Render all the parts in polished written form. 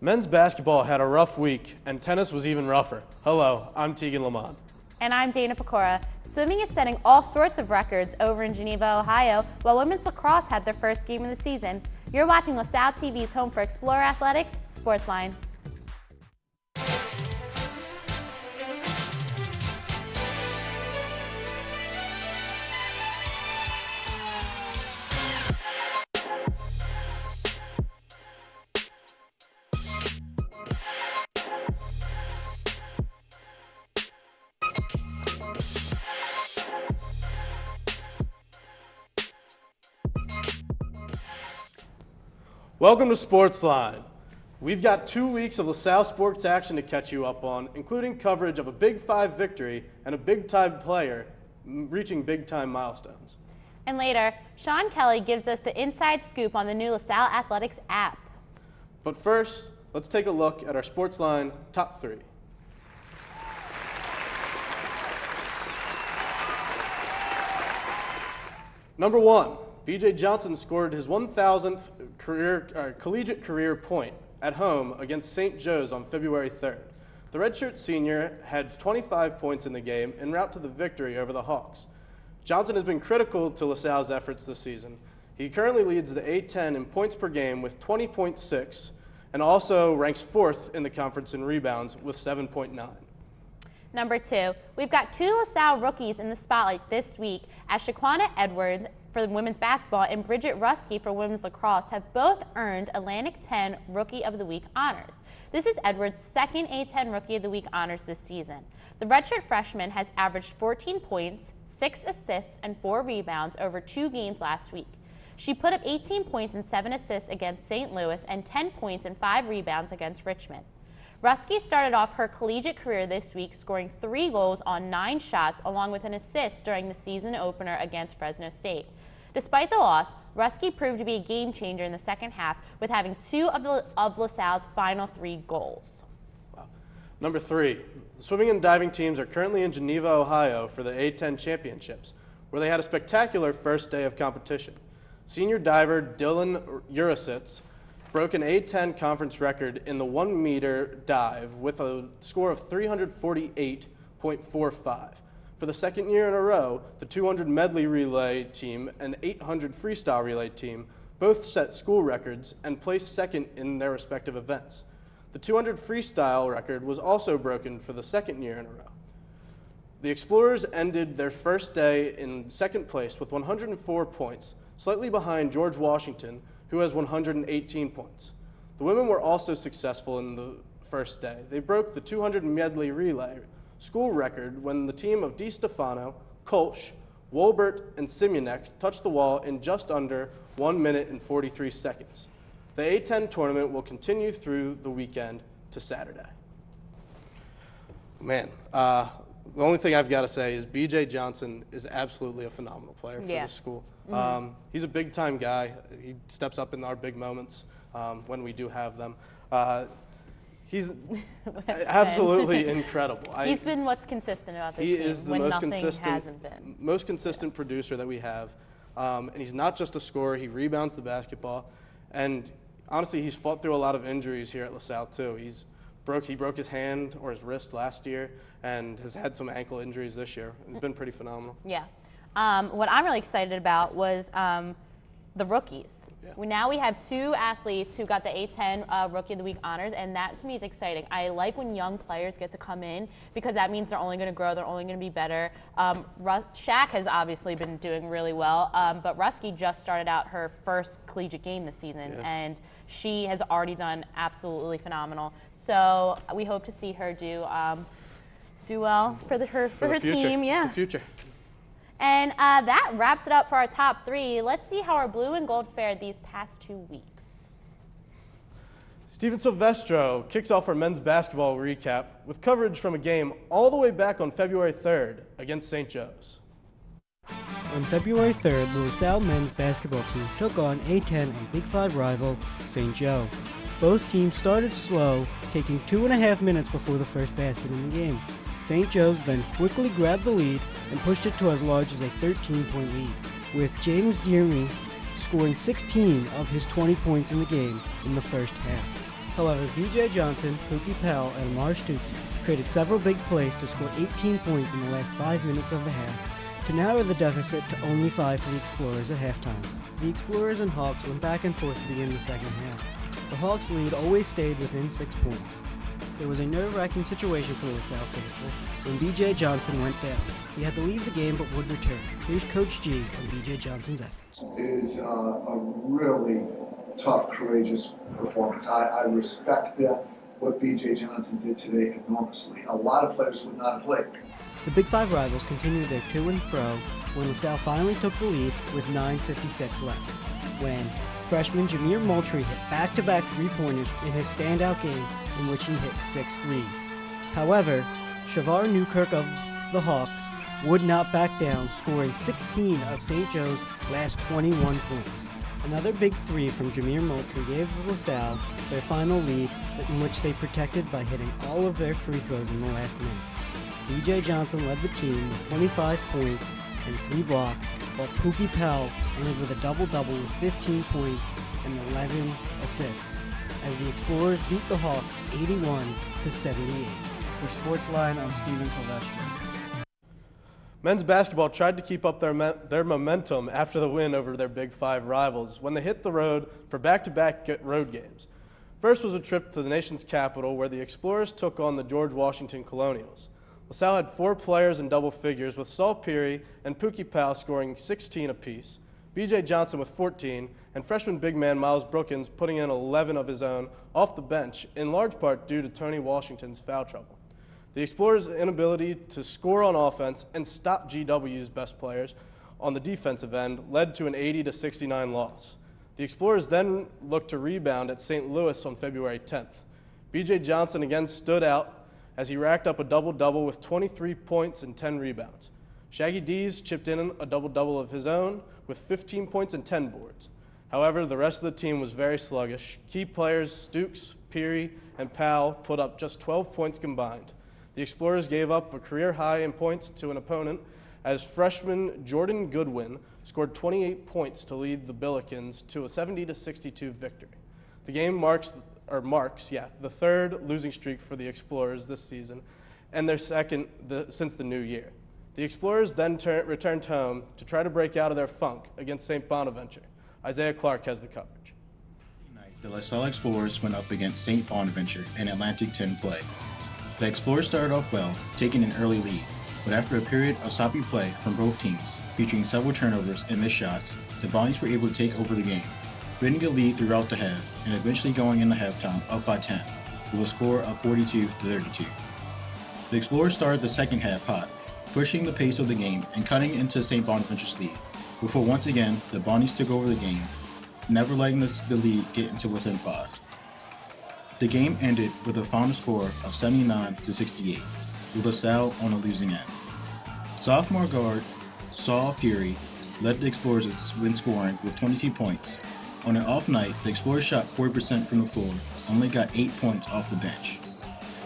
Men's basketball had a rough week, and tennis was even rougher. Hello, I'm Tegan Lamont. And I'm Dana Pecora. Swimming is setting all sorts of records over in Geneva, Ohio, while women's lacrosse had their first game of the season. You're watching LaSalle TV's home for Explorer Athletics, SportsLine. Welcome to SportsLine. We've got 2 weeks of LaSalle sports action to catch you up on, including coverage of a Big Five victory and a big-time player reaching big-time milestones. And later, Sean Kelly gives us the inside scoop on the new LaSalle Athletics app. But first, let's take a look at our SportsLine Top 3. Number 1. B.J. Johnson scored his 1,000th collegiate career point at home against St. Joe's on February 3rd. The redshirt senior had 25 points in the game en route to the victory over the Hawks. Johnson has been critical to LaSalle's efforts this season. He currently leads the A-10 in points per game with 20.6 and also ranks 4th in the conference in rebounds with 7.9. Number 2, we've got 2 LaSalle rookies in the spotlight this week as Shaquana Edwards for women's basketball and Bridget Ruski for women's lacrosse have both earned Atlantic 10 Rookie of the Week honors. This is Edwards' second A-10 Rookie of the Week honors this season. The redshirt freshman has averaged 14 points, 6 assists, and 4 rebounds over 2 games last week. She put up 18 points and 7 assists against St. Louis and 10 points and 5 rebounds against Richmond. Ruski started off her collegiate career this week scoring 3 goals on 9 shots along with an assist during the season opener against Fresno State. Despite the loss, Ruski proved to be a game changer in the second half with having 2 of LaSalle's final 3 goals. Wow. Number 3, the swimming and diving teams are currently in Geneva, Ohio for the A-10 championships, where they had a spectacular first day of competition. Senior diver Dylan Urasitz broke an A-10 conference record in the 1-meter dive with a score of 348.45. For the second year in a row, the 200 medley relay team and 800 freestyle relay team both set school records and placed second in their respective events. The 200 freestyle record was also broken for the second year in a row. The Explorers ended their first day in second place with 104 points, slightly behind George Washington, who has 118 points. The women were also successful in the first day. They broke the 200 medley relay school record when the team of DiStefano, Kolsch, Wolbert, and Simunek touched the wall in just under 1 minute and 43 seconds. The A-10 tournament will continue through the weekend to Saturday. Man, the only thing I've got to say is B.J. Johnson is absolutely a phenomenal player for this school. He's a big-time guy. He steps up in our big moments when we do have them. He's absolutely incredible. He's been what's consistent about this team. He is the most consistent producer that we have. And he's not just a scorer. He rebounds the basketball. And honestly, he's fought through a lot of injuries here at LaSalle, too. He broke his hand or his wrist last year and has had some ankle injuries this year. It's been pretty phenomenal. Yeah. What I'm really excited about was the rookies. Yeah. Now we have 2 athletes who got the A-10 Rookie of the Week honors, and that to me is exciting. I like when young players get to come in because that means they're only going to grow, they're only going to be better. Shaq has obviously been doing really well, but Ruski just started out her first collegiate game this season, and she has already done absolutely phenomenal. So we hope to see her do well for her team. Yeah. It's the future. And that wraps it up for our top 3. Let's see how our blue and gold fared these past 2 weeks. Steven Silvestro kicks off our men's basketball recap with coverage from a game all the way back on February 3rd against St. Joe's. On February 3rd, the LaSalle men's basketball team took on A-10 and Big Five rival St. Joe. Both teams started slow, taking 2.5 minutes before the first basket in the game. St. Joe's then quickly grabbed the lead and pushed it to as large as a 13-point lead, with James Dearmy scoring 16 of his 20 points in the game in the first half. However, B.J. Johnson, Pookie Powell, and Amar Stoops created several big plays to score 18 points in the last 5 minutes of the half, to narrow the deficit to only 5 for the Explorers at halftime. The Explorers and Hawks went back and forth to begin the second half. The Hawks' lead always stayed within 6 points. It was a nerve-wracking situation for the LaSalle faithful when B.J. Johnson went down. He had to leave the game but would return. Here's Coach G on B.J. Johnson's efforts. It is a really tough, courageous performance. I respect what B.J. Johnson did today enormously. A lot of players would not have played. The Big Five rivals continued their to and fro when LaSalle finally took the lead with 9:56 left, when freshman Jameer Moultrie hit back-to-back three-pointers in his standout game in which he hit 6 threes. However, Shavar Newkirk of the Hawks would not back down, scoring 16 of St. Joe's last 21 points. Another big three from Jameer Moultrie gave LaSalle their final lead, in which they protected by hitting all of their free throws in the last minute. B.J. Johnson led the team with 25 points and 3 blocks, while Pookie Powell ended with a double-double with 15 points and 11 assists, as the Explorers beat the Hawks 81-78. For SportsLine, I'm Steven Silvestri. Men's basketball tried to keep up their momentum after the win over their Big Five rivals when they hit the road for back-to-back road games. First was a trip to the nation's capital where the Explorers took on the George Washington Colonials. LaSalle had 4 players in double figures, with Saul Peary and Pookie Powell scoring 16 apiece, B.J. Johnson with 14, and freshman big man Miles Brookins putting in 11 of his own off the bench, in large part due to Tony Washington's foul trouble. The Explorers' inability to score on offense and stop GW's best players on the defensive end led to an 80-69 loss. The Explorers then looked to rebound at St. Louis on February 10th. B.J. Johnson again stood out as he racked up a double-double with 23 points and 10 rebounds. Shaggy D's chipped in a double-double of his own with 15 points and 10 boards. However, the rest of the team was very sluggish. Key players Stooks, Peary, and Powell put up just 12 points combined. The Explorers gave up a career high in points to an opponent as freshman Jordan Goodwin scored 28 points to lead the Billikens to a 70-62 victory. The game marks the third losing streak for the Explorers this season and their second since the new year. The Explorers then returned home to try to break out of their funk against St. Bonaventure. Isaiah Clark has the coverage. The LaSalle Explorers went up against St. Bonaventure in Atlantic 10 play. The Explorers started off well, taking an early lead, but after a period of sloppy play from both teams, featuring several turnovers and missed shots, the Bonnies were able to take over the game, winning the lead throughout the half and eventually going into halftime up by 10, with a score of 42-32. The Explorers started the second half hot, pushing the pace of the game and cutting into St. Bonaventure's lead, before once again the Bonnies took over the game, never letting the lead get into within 5. The game ended with a final score of 79-68, with LaSalle on the losing end. Sophomore guard Saul Peary led the Explorers in scoring with 22 points. On an off night, the Explorers shot 40% from the floor and only got 8 points off the bench.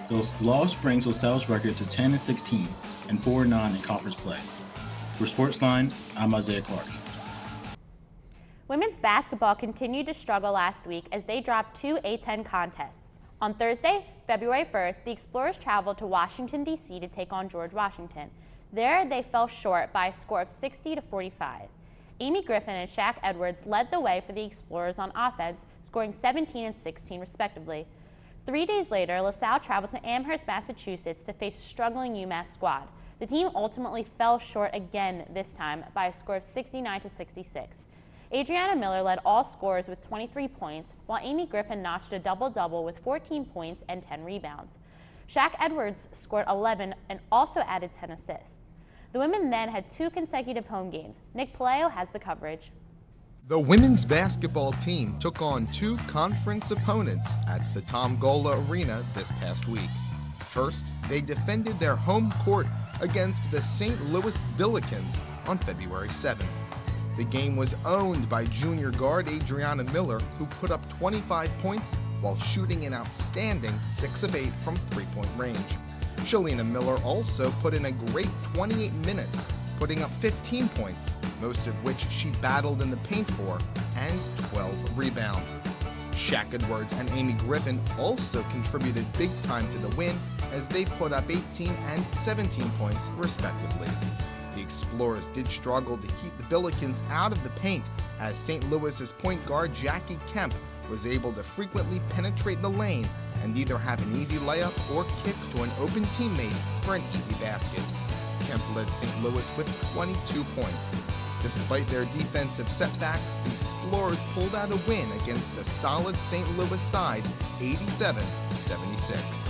The loss brings LaSalle's record to 10-16 and 4-9 in conference play. For SportsLine, I'm Isaiah Clark. Women's basketball continued to struggle last week as they dropped 2 A-10 contests. On Thursday, February 1st, the Explorers traveled to Washington, D.C. to take on George Washington. There, they fell short by a score of 60-45. Amy Griffin and Shaq Edwards led the way for the Explorers on offense, scoring 17 and 16 respectively. 3 days later, LaSalle traveled to Amherst, Massachusetts to face a struggling UMass squad. The team ultimately fell short again this time by a score of 69-66. Adriana Miller led all scorers with 23 points, while Amy Griffin notched a double-double with 14 points and 10 rebounds. Shaq Edwards scored 11 and also added 10 assists. The women then had 2 consecutive home games. Nick Palaio has the coverage. The women's basketball team took on 2 conference opponents at the Tom Gola Arena this past week. First, they defended their home court against the St. Louis Billikens on February 7th. The game was owned by junior guard Adriana Miller, who put up 25 points while shooting an outstanding 6 of 8 from three-point range. Shalina Miller also put in a great 28 minutes, putting up 15 points, most of which she battled in the paint for, and 12 rebounds. Shaq Edwards and Amy Griffin also contributed big time to the win as they put up 18 and 17 points respectively. The Explorers did struggle to keep the Billikens out of the paint as St. Louis's point guard Jackie Kemp was able to frequently penetrate the lane and either have an easy layup or kick to an open teammate for an easy basket. Kemp led St. Louis with 22 points. Despite their defensive setbacks, the Explorers pulled out a win against a solid St. Louis side, 87-76.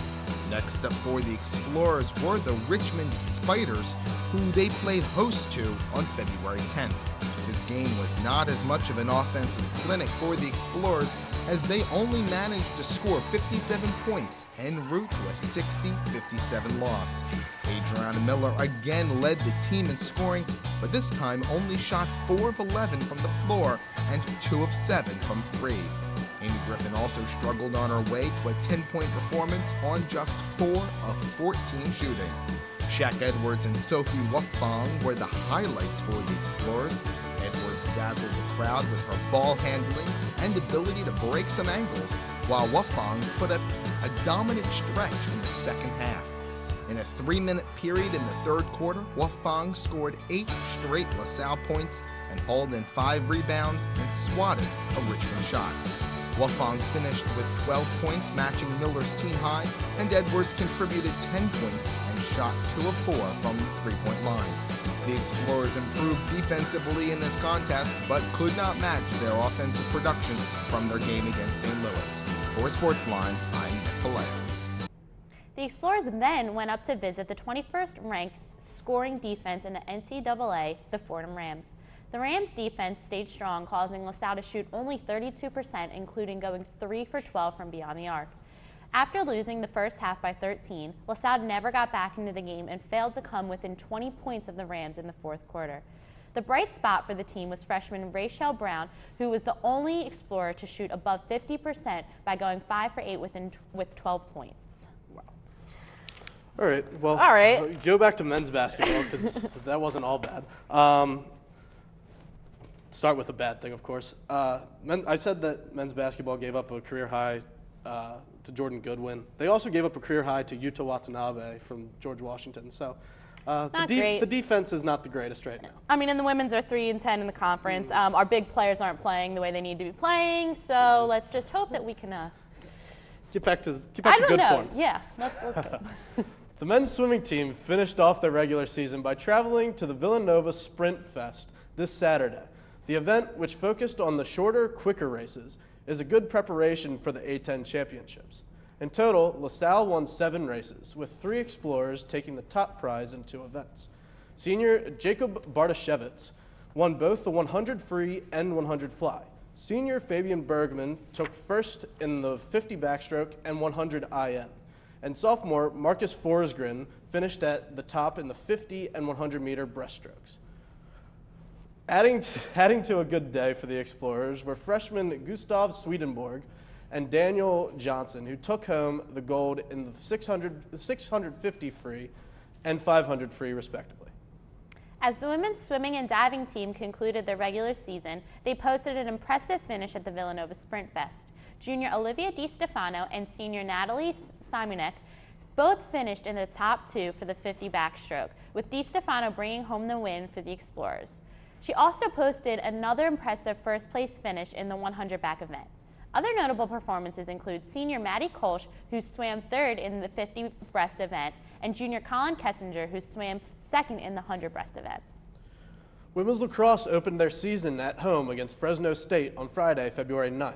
Next up for the Explorers were the Richmond Spiders, who they played host to on February 10th. This game was not as much of an offensive clinic for the Explorers as they only managed to score 57 points en route to a 60-57 loss. Adriana Miller again led the team in scoring, but this time only shot 4 of 11 from the floor and 2 of 7 from 3. Amy Griffin also struggled on her way to a 10-point performance on just 4 of 14 shooting. Shaq Edwards and Sophie Wuffang were the highlights for the Explorers. Edwards dazzled the crowd with her ball handling and ability to break some ankles, while Wuffang put up a dominant stretch in the second half. In a 3-minute period in the third quarter, Wuffang scored 8 straight LaSalle points and hauled in 5 rebounds and swatted a Richmond shot. Wuffang finished with 12 points, matching Miller's team high, and Edwards contributed 10 points and shot 2 of 4 from the three-point line. The Explorers improved defensively in this contest, but could not match their offensive production from their game against St. Louis. For SportsLine, I'm Nick Palaio. The Explorers then went up to visit the 21st ranked scoring defense in the NCAA, the Fordham Rams. The Rams' defense stayed strong, causing LaSalle to shoot only 32%, including going 3 for 12 from beyond the arc. After losing the first half by 13, LaSalle never got back into the game and failed to come within 20 points of the Rams in the fourth quarter. The bright spot for the team was freshman Rachel Brown, who was the only Explorer to shoot above 50% by going 5 for 8 with 12 points. Wow. All right. Well, go back to men's basketball because that wasn't all bad. Start with a bad thing, of course. I said that men's basketball gave up a career high to Jordan Goodwin. They also gave up a career high to Yuta Watanabe from George Washington. So the defense is not the greatest right now. I mean, and the women's are 3-10 in the conference. Our big players aren't playing the way they need to be playing. So let's just hope that we can get back to good form. Yeah, let's The men's swimming team finished off their regular season by traveling to the Villanova Sprint Fest this Saturday. The event, which focused on the shorter, quicker races, is a good preparation for the A10 championships. In total, LaSalle won 7 races, with 3 Explorers taking the top prize in 2 events. Senior Jacob Bartashevitz won both the 100 free and 100 fly. Senior Fabian Bergman took first in the 50 backstroke and 100 IM. And sophomore Marcus Forsgren finished at the top in the 50 and 100 meter breaststrokes. Adding to a good day for the Explorers were freshmen Gustav Swedenborg and Daniel Johnson, who took home the gold in the 650 free and 500 free, respectively. As the women's swimming and diving team concluded their regular season, they posted an impressive finish at the Villanova Sprint Fest. Junior Olivia DiStefano and senior Natalie Simonek both finished in the top 2 for the 50 backstroke, with DiStefano bringing home the win for the Explorers. She also posted another impressive first-place finish in the 100 back event. Other notable performances include senior Maddie Kolsch, who swam 3rd in the 50 breast event, and junior Colin Kessinger, who swam 2nd in the 100 breast event. Women's lacrosse opened their season at home against Fresno State on Friday, February 9th.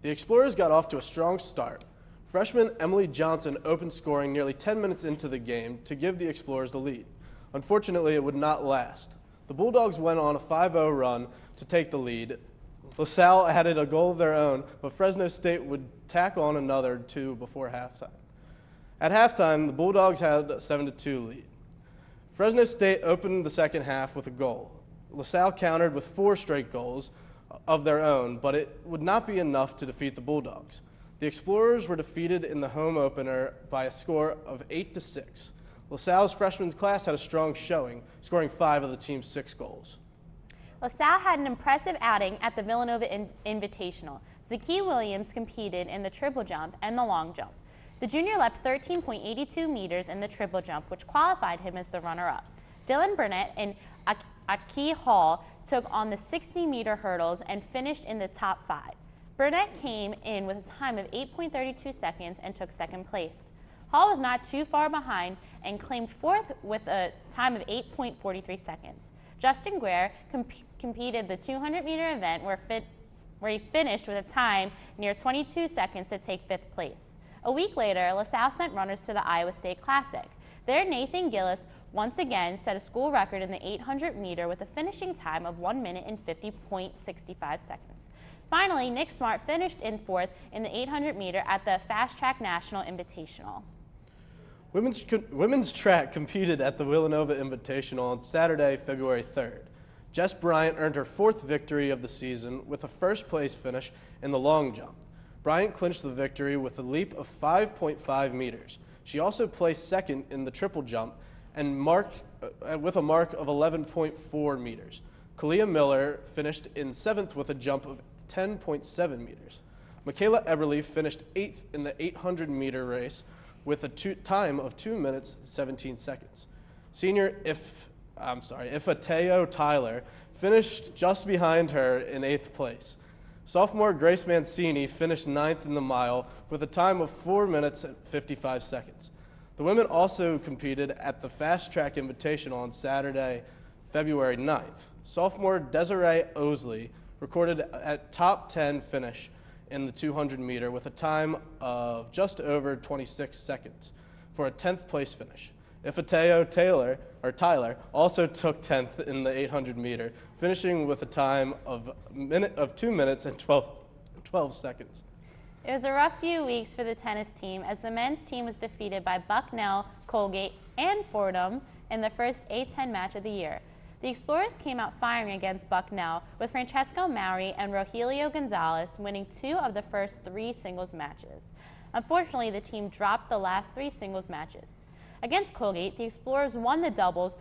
The Explorers got off to a strong start. Freshman Emily Johnson opened scoring nearly 10 minutes into the game to give the Explorers the lead. Unfortunately, it would not last. The Bulldogs went on a 5-0 run to take the lead. LaSalle added a goal of their own, but Fresno State would tack on another 2 before halftime. At halftime, the Bulldogs had a 7-2 lead. Fresno State opened the second half with a goal. LaSalle countered with 4 straight goals of their own, but it would not be enough to defeat the Bulldogs. The Explorers were defeated in the home opener by a score of 8-6. LaSalle's freshman class had a strong showing, scoring 5 of the team's 6 goals. LaSalle had an impressive outing at the Villanova Invitational. Zaki Williams competed in the triple jump and the long jump. The junior leapt 13.82 meters in the triple jump, which qualified him as the runner-up. Dylan Burnett and Aki Hall took on the 60-meter hurdles and finished in the top 5. Burnett came in with a time of 8.32 seconds and took second place. Hall was not too far behind and claimed fourth with a time of 8.43 seconds. Justin Guerre competed the 200-meter event where he finished with a time near 22 seconds to take 5th place. A week later, LaSalle sent runners to the Iowa State Classic. There, Nathan Gillis once again set a school record in the 800-meter with a finishing time of 1 minute and 50.65 seconds. Finally, Nick Smart finished in 4th in the 800-meter at the Fast Track National Invitational. Women's track competed at the Villanova Invitational on Saturday, February 3rd. Jess Bryant earned her 4th victory of the season with a first-place finish in the long jump. Bryant clinched the victory with a leap of 5.5 meters. She also placed second in the triple jump and with a mark of 11.4 meters. Kalia Miller finished in 7th with a jump of 10.7 meters. Michaela Eberle finished 8th in the 800-meter race with a time of 2 minutes 17 seconds. Senior Ifateo Tyler finished just behind her in 8th place. Sophomore Grace Mancini finished 9th in the mile with a time of 4 minutes and 55 seconds. The women also competed at the Fast Track Invitational on Saturday, February 9th. Sophomore Desiree Osley recorded a top 10 finish in the 200-meter with a time of just over 26 seconds for a 10th place finish. Ifateo Tyler also took 10th in the 800-meter, finishing with a time of 2 minutes and 12 seconds. It was a rough few weeks for the tennis team as the men's team was defeated by Bucknell, Colgate, and Fordham in the first A10 match of the year. The Explorers came out firing against Bucknell, with Francesco Mauri and Rogelio Gonzalez winning 2 of the first 3 singles matches. Unfortunately, the team dropped the last 3 singles matches. Against Colgate, the Explorers won the doubles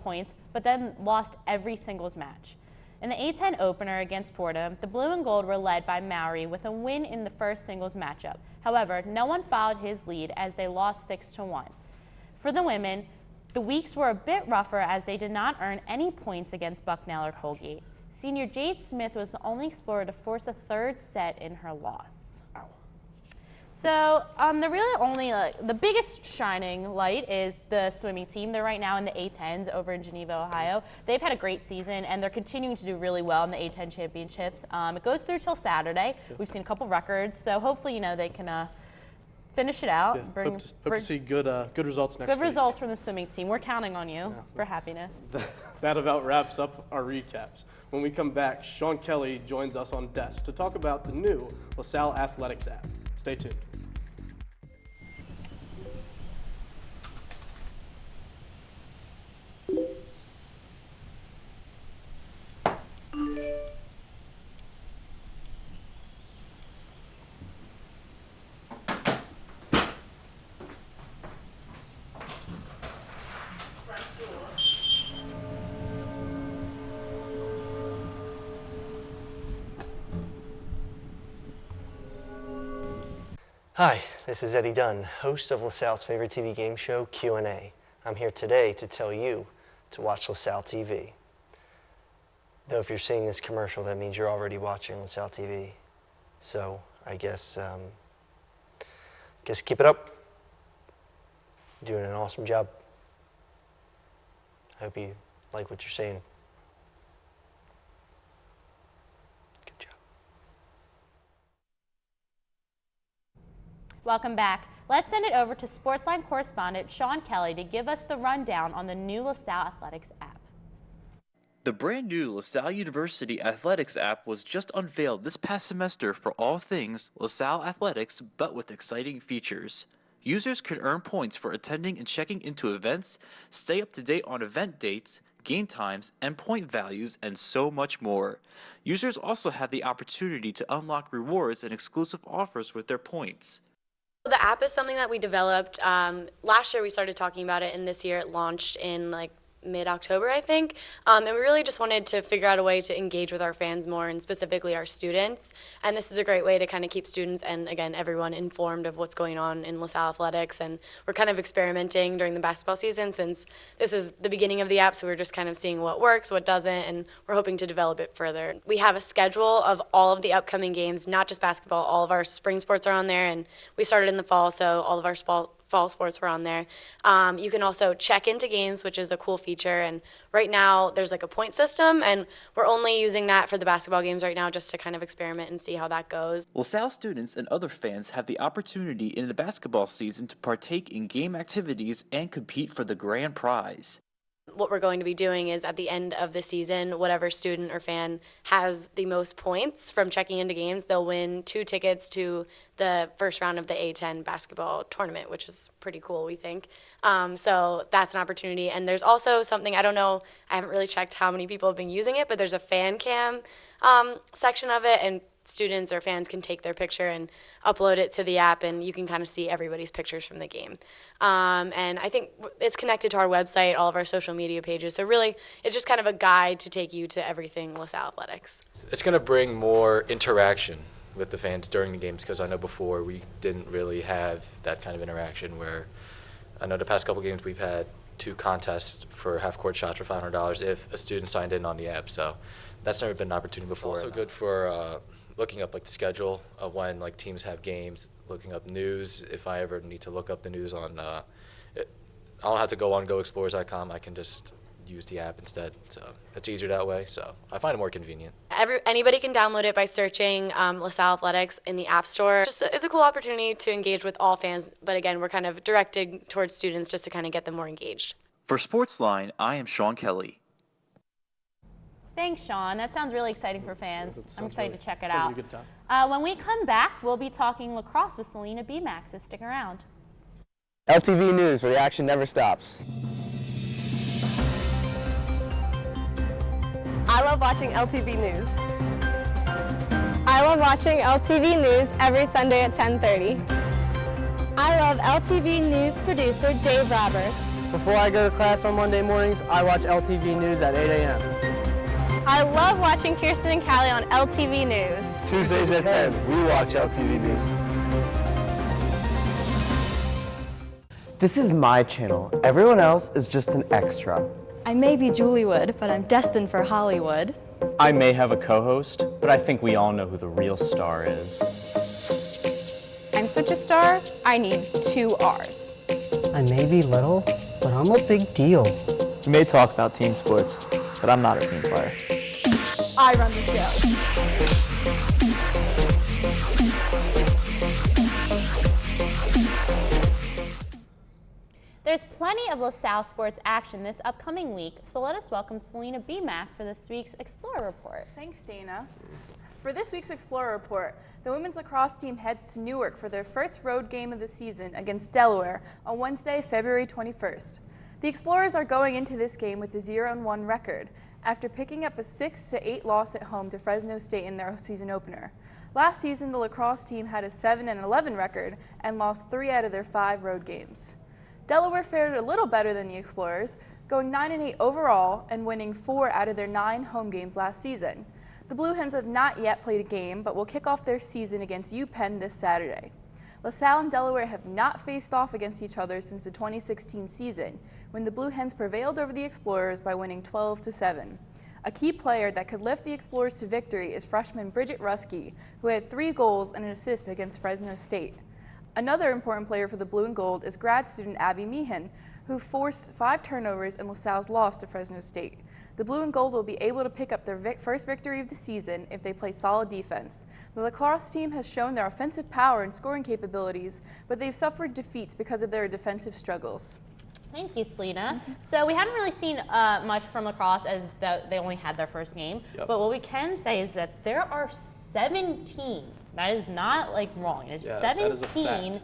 points, but then lost every singles match. In the A10 opener against Fordham, the Blue and Gold were led by Mauri with a win in the first singles matchup. However, no one followed his lead as they lost 6-1. For the women, the weeks were a bit rougher as they did not earn any points against Bucknell or Colgate. Senior Jade Smith was the only Explorer to force a 3rd set in her loss. So the biggest shining light is the swimming team. They're right now in the A10s over in Geneva, Ohio. They've had a great season, and they're continuing to do really well in the A10 championships. It goes through till Saturday. We've seen a couple records, so hopefully, they can finish it out. Yeah, hope to see good results next week. Good results from the swimming team. We're counting on you for happiness. That about wraps up our recaps. When we come back, Sean Kelly joins us on desk to talk about the new LaSalle Athletics app. Stay tuned. Hi, this is Eddie Dunn, host of LaSalle's favorite TV game show, Q&A. I'm here today to tell you to watch LaSalle TV. Though if you're seeing this commercial, that means you're already watching LaSalle TV. So I guess keep it up. You're doing an awesome job. I hope you like what you're seeing. Good job. Welcome back. Let's send it over to SportsLine correspondent Sean Kelly to give us the rundown on the new LaSalle Athletics app. The brand new LaSalle University Athletics app was just unveiled this past semester for all things LaSalle Athletics, but with exciting features. Users could earn points for attending and checking into events, stay up to date on event dates, game times, and point values, and so much more. Users also have the opportunity to unlock rewards and exclusive offers with their points. The app is something that we developed last year. We started talking about it, and this year it launched in mid-October, I think. And we really just wanted to figure out a way to engage with our fans more, and specifically our students. And this is a great way to kind of keep students and, again, everyone informed of what's going on in LaSalle athletics. And we're kind of experimenting during the basketball season, since this is the beginning of the app, so we're just kind of seeing what works, what doesn't, and we're hoping to develop it further. We have a schedule of all of the upcoming games, not just basketball. All of our spring sports are on there, and we started in the fall, so all of our fall sports were on there. You can also check into games, which is a cool feature, and right now there's like a point system, and we're only using that for the basketball games right now, just to kind of experiment and see how that goes. LaSalle students and other fans have the opportunity in the basketball season to partake in game activities and compete for the grand prize. What we're going to be doing is, at the end of the season, whatever student or fan has the most points from checking into games, they'll win 2 tickets to the first round of the A10 basketball tournament, which is pretty cool, we think. So that's an opportunity. And there's also something, I don't know, I haven't really checked how many people have been using it, but there's a fan cam section of it, and students or fans can take their picture and upload it to the app, and you can kind of see everybody's pictures from the game. And I think it's connected to our website, all of our social media pages. So really, it's just kind of a guide to take you to everything LaSalle athletics. It's going to bring more interaction with the fans during the games, because I know before we didn't really have that kind of interaction, where I know the past couple games we've had 2 contests for half-court shots for $500 if a student signed in on the app. So that's never been an opportunity before. Also good for looking up like the schedule of when like teams have games, looking up news. If I ever need to look up the news on, I don't have to go on goexplorers.com. I can just use the app instead. So it's easier that way. So I find it more convenient. Anybody can download it by searching LaSalle Athletics in the App Store. It's a cool opportunity to engage with all fans, but again, we're kind of directed towards students just to kind of get them more engaged. For SportsLine, I am Sean Kelly. Thanks, Sean. That sounds really exciting for fans. I'm excited to check it sounds out. like a good time. When we come back, we'll be talking lacrosse with Selena B-Max, so stick around. LTV News, where the action never stops. I love watching LTV News. I love watching LTV News every Sunday at 10:30. I love LTV News producer Dave Roberts. Before I go to class on Monday mornings, I watch LTV News at 8 a.m. I love watching Kirsten and Callie on LTV News. Tuesdays at 10, we watch LTV News. This is my channel. Everyone else is just an extra. I may be Juliewood, but I'm destined for Hollywood. I may have a co-host, but I think we all know who the real star is. I'm such a star, I need 2 R's. I may be little, but I'm a big deal. We may talk about team sports, but I'm not a team player. I run the show. There's plenty of LaSalle sports action this upcoming week, so let us welcome Selena B-Mac for this week's Explorer Report. Thanks, Dana. For this week's Explorer Report, the women's lacrosse team heads to Newark for their first road game of the season against Delaware on Wednesday, February 21st. The Explorers are going into this game with a 0-1 record, after picking up a 6-8 loss at home to Fresno State in their season opener. Last season, the lacrosse team had a 7-11 record and lost 3 out of their 5 road games. Delaware fared a little better than the Explorers, going 9-8 overall and winning 4 out of their 9 home games last season. The Blue Hens have not yet played a game, but will kick off their season against UPenn this Saturday. LaSalle and Delaware have not faced off against each other since the 2016 season, when the Blue Hens prevailed over the Explorers by winning 12-7. A key player that could lift the Explorers to victory is freshman Bridget Rusky, who had 3 goals and an assist against Fresno State. Another important player for the Blue and Gold is grad student Abby Meehan, who forced 5 turnovers in LaSalle's loss to Fresno State. The Blue and Gold will be able to pick up their first victory of the season if they play solid defense. The lacrosse team has shown their offensive power and scoring capabilities, but they've suffered defeats because of their defensive struggles. Thank you, Selena. So we haven't really seen much from lacrosse, as they only had their first game. Yep. But what we can say is that there are 17. That is not like wrong. It's 17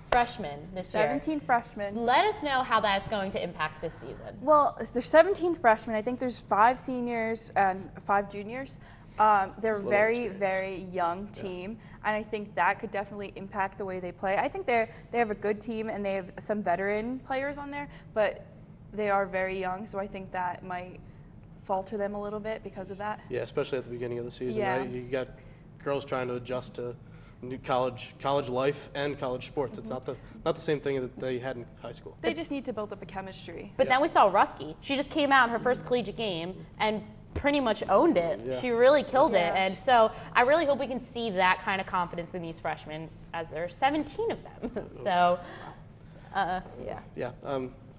freshmen this year. 17 freshmen. Let us know how that's going to impact this season. Well, there's 17 freshmen. I think there's 5 seniors and 5 juniors. They're a very, very young team, and I think that could definitely impact the way they play. I think they have a good team, and they have some veteran players on there, but they are very young, so I think that might falter them a little bit because of that. Yeah, especially at the beginning of the season, Yeah. right? You got girls trying to adjust to new college life and college sports. It's not the same thing that they had in high school. They just need to build up a chemistry. But then we saw Rusky. She just came out in her first collegiate game and pretty much owned it. Yeah. She really killed it. Yeah. And so I really hope we can see that kind of confidence in these freshmen, as there are 17 of them. So, yeah. Yeah,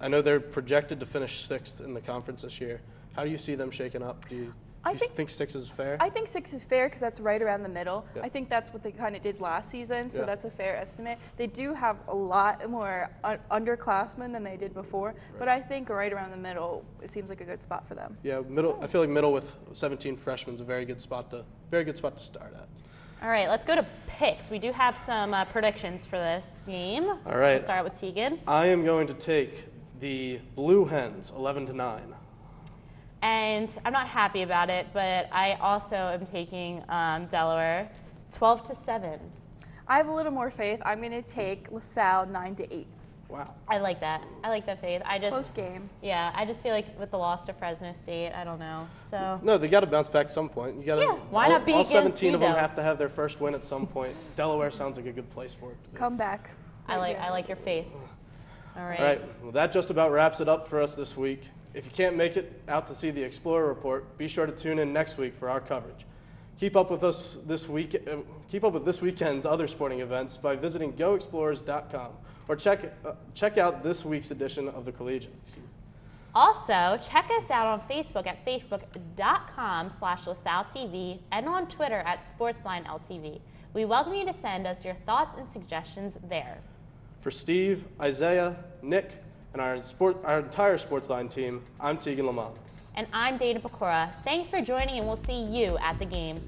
I know they're projected to finish 6th in the conference this year. How do you see them shaking up? Do you think 6 is fair? I think 6 is fair because that's right around the middle. Yeah. I think that's what they kind of did last season, so Yeah. that's a fair estimate. They do have a lot more underclassmen than they did before, but I think right around the middle, it seems like a good spot for them. Yeah, middle. I feel like middle with 17 freshmen is a very good spot to start at. All right, let's go to picks. We do have some predictions for this game. All right. We'll start with Tegan. I am going to take the Blue Hens 11-9. And I'm not happy about it, but I also am taking Delaware 12-7. I have a little more faith. I'm going to take LaSalle 9-8. Wow. I like that. I like that faith. Close game. Yeah, I just feel like with the loss to Fresno State, I don't know. So No, they got to bounce back at some point. You got to. Yeah, why not be all against 17 of them me, though? have to have their first win at some point. Delaware sounds like a good place for it to be. Come back. I like your faith. All right. All right, well, that just about wraps it up for us this week. If you can't make it out to see the Explorer Report, be sure to tune in next week for our coverage. Keep up with us this week. Keep up with this weekend's other sporting events by visiting goexplorers.com or check out this week's edition of the Collegian. Also, check us out on Facebook at facebook.com/LaSalleTV and on Twitter at SportsLine LTV. We welcome you to send us your thoughts and suggestions there. For Steve, Isaiah, Nick, and our entire SportsLine team, I'm Tegan Lamont. And I'm Dana Pecora. Thanks for joining, and we'll see you at the game.